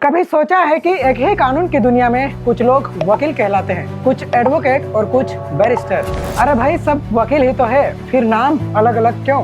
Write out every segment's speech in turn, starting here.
कभी सोचा है कि एक ही कानून की दुनिया में कुछ लोग वकील कहलाते हैं, कुछ एडवोकेट और कुछ बैरिस्टर। अरे भाई, सब वकील ही तो है, फिर नाम अलग अलग क्यों?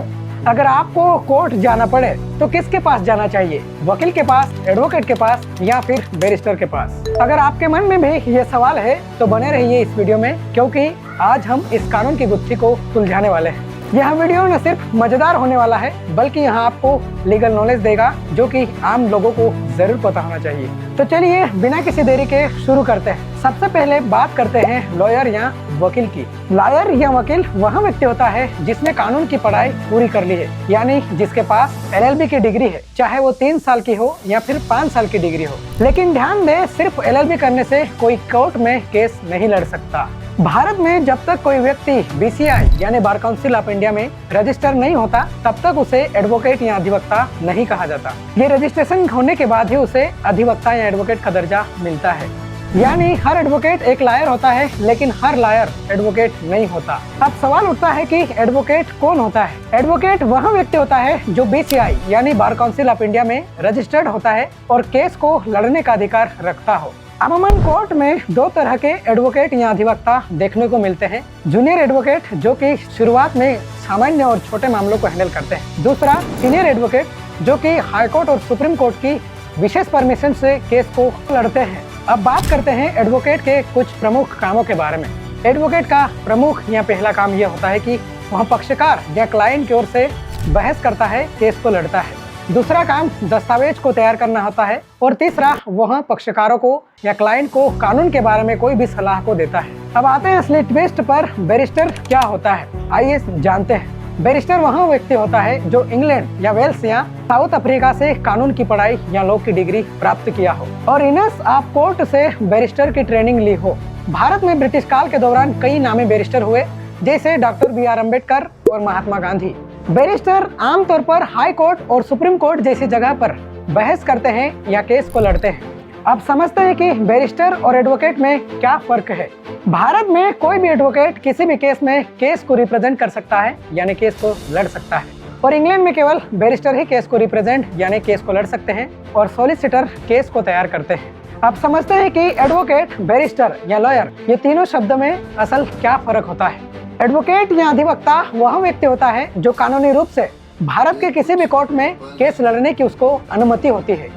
अगर आपको कोर्ट जाना पड़े तो किसके पास जाना चाहिए? वकील के पास, एडवोकेट के पास या फिर बैरिस्टर के पास? अगर आपके मन में भी ये सवाल है तो बने रहिए इस वीडियो में, क्योंकि आज हम इस कानून की गुत्थी को सुलझाने वाले हैं। यह वीडियो न सिर्फ मजेदार होने वाला है, बल्कि यहाँ आपको लीगल नॉलेज देगा जो कि आम लोगों को जरूर पता होना चाहिए। तो चलिए बिना किसी देरी के शुरू करते हैं। सबसे पहले बात करते हैं लॉयर या वकील की। लॉयर या वकील वह व्यक्ति होता है जिसने कानून की पढ़ाई पूरी कर ली है, यानी जिसके पास LLB की डिग्री है, चाहे वो 3 साल की हो या फिर 5 साल की डिग्री हो। लेकिन ध्यान दें, सिर्फ LLB करने से कोई कोर्ट में केस नहीं लड़ सकता। भारत में जब तक कोई व्यक्ति BCI यानी बार काउंसिल ऑफ इंडिया में रजिस्टर नहीं होता, तब तक उसे एडवोकेट या अधिवक्ता नहीं कहा जाता। ये रजिस्ट्रेशन होने के बाद ही उसे अधिवक्ता या एडवोकेट का दर्जा मिलता है। यानी हर एडवोकेट एक लॉयर होता है, लेकिन हर लॉयर एडवोकेट नहीं होता। अब सवाल उठता है कि एडवोकेट कौन होता है? एडवोकेट वह व्यक्ति होता है जो BCI यानी बार काउंसिल ऑफ इंडिया में रजिस्टर्ड होता है और केस को लड़ने का अधिकार रखता हो। अमूमन कोर्ट में 2 तरह के एडवोकेट या अधिवक्ता देखने को मिलते हैं। जूनियर एडवोकेट जो कि शुरुआत में सामान्य और छोटे मामलों को हैंडल करते हैं। दूसरा सीनियर एडवोकेट जो कि हाई कोर्ट और सुप्रीम कोर्ट की विशेष परमिशन से केस को लड़ते हैं। अब बात करते हैं एडवोकेट के कुछ प्रमुख कामों के बारे में। एडवोकेट का प्रमुख या पहला काम यह होता है कि वह पक्षकार या क्लाइंट की ओर से बहस करता है, केस को लड़ता है। दूसरा काम दस्तावेज को तैयार करना होता है और तीसरा वह पक्षकारों को या क्लाइंट को कानून के बारे में कोई भी सलाह को देता है। अब आते हैं असली ट्विस्ट पर, बैरिस्टर क्या होता है? आइए जानते हैं। बैरिस्टर वह व्यक्ति होता है जो इंग्लैंड या वेल्स या साउथ अफ्रीका से कानून की पढ़ाई या लॉ की डिग्री प्राप्त किया हो और इनस ऑफ कोर्ट से बैरिस्टर की ट्रेनिंग ली हो। भारत में ब्रिटिश काल के दौरान कई नामी बैरिस्टर हुए, जैसे डॉक्टर BR अम्बेडकर और महात्मा गांधी। बैरिस्टर आमतौर पर हाई कोर्ट और सुप्रीम कोर्ट जैसी जगह पर बहस करते हैं या केस को लड़ते हैं। अब समझते हैं कि बैरिस्टर और एडवोकेट में क्या फर्क है। भारत में कोई भी एडवोकेट किसी भी केस में केस को रिप्रेजेंट कर सकता है, यानी केस को लड़ सकता है, और इंग्लैंड में केवल बैरिस्टर ही केस को रिप्रेजेंट यानी केस को लड़ सकते हैं और सॉलिसिटर केस को तैयार करते हैं। अब समझते हैं कि एडवोकेट, बैरिस्टर या लॉयर ये तीनों शब्द में असल क्या फर्क होता है। एडवोकेट या अधिवक्ता वह व्यक्ति होता है जो कानूनी रूप से भारत के किसी भी कोर्ट में केस लड़ने की उसको अनुमति होती है,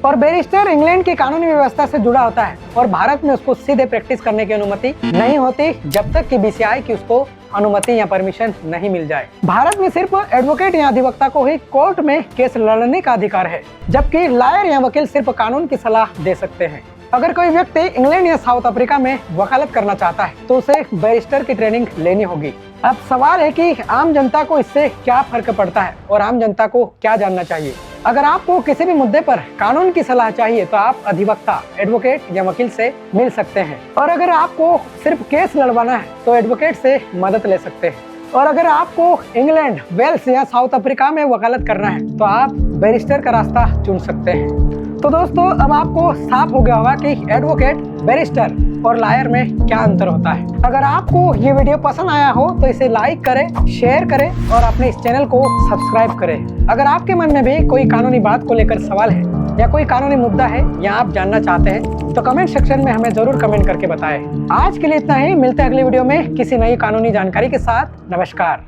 और बैरिस्टर इंग्लैंड की कानूनी व्यवस्था से जुड़ा होता है और भारत में उसको सीधे प्रैक्टिस करने की अनुमति नहीं होती जब तक कि BCI की उसको अनुमति या परमिशन नहीं मिल जाए। भारत में सिर्फ एडवोकेट या अधिवक्ता को ही कोर्ट में केस लड़ने का अधिकार है, जबकि लॉयर या वकील सिर्फ कानून की सलाह दे सकते हैं। अगर कोई व्यक्ति इंग्लैंड या साउथ अफ्रीका में वकालत करना चाहता है तो उसे बैरिस्टर की ट्रेनिंग लेनी होगी। अब सवाल है कि आम जनता को इससे क्या फर्क पड़ता है और आम जनता को क्या जानना चाहिए। अगर आपको किसी भी मुद्दे पर कानून की सलाह चाहिए तो आप अधिवक्ता, एडवोकेट या वकील से मिल सकते हैं, और अगर आपको सिर्फ केस लड़वाना है तो एडवोकेट से मदद ले सकते हैं, और अगर आपको इंग्लैंड, वेल्स या साउथ अफ्रीका में वकालत करना है तो आप बैरिस्टर का रास्ता चुन सकते हैं। तो दोस्तों, अब आपको साफ हो गया होगा कि एडवोकेट, बैरिस्टर और लॉयर में क्या अंतर होता है। अगर आपको ये वीडियो पसंद आया हो तो इसे लाइक करें, शेयर करें और अपने इस चैनल को सब्सक्राइब करें। अगर आपके मन में भी कोई कानूनी बात को लेकर सवाल है या कोई कानूनी मुद्दा है या आप जानना चाहते हैं तो कमेंट सेक्शन में हमें जरूर कमेंट करके बताएं। आज के लिए इतना ही, मिलते हैं अगली वीडियो में किसी नई कानूनी जानकारी के साथ। नमस्कार।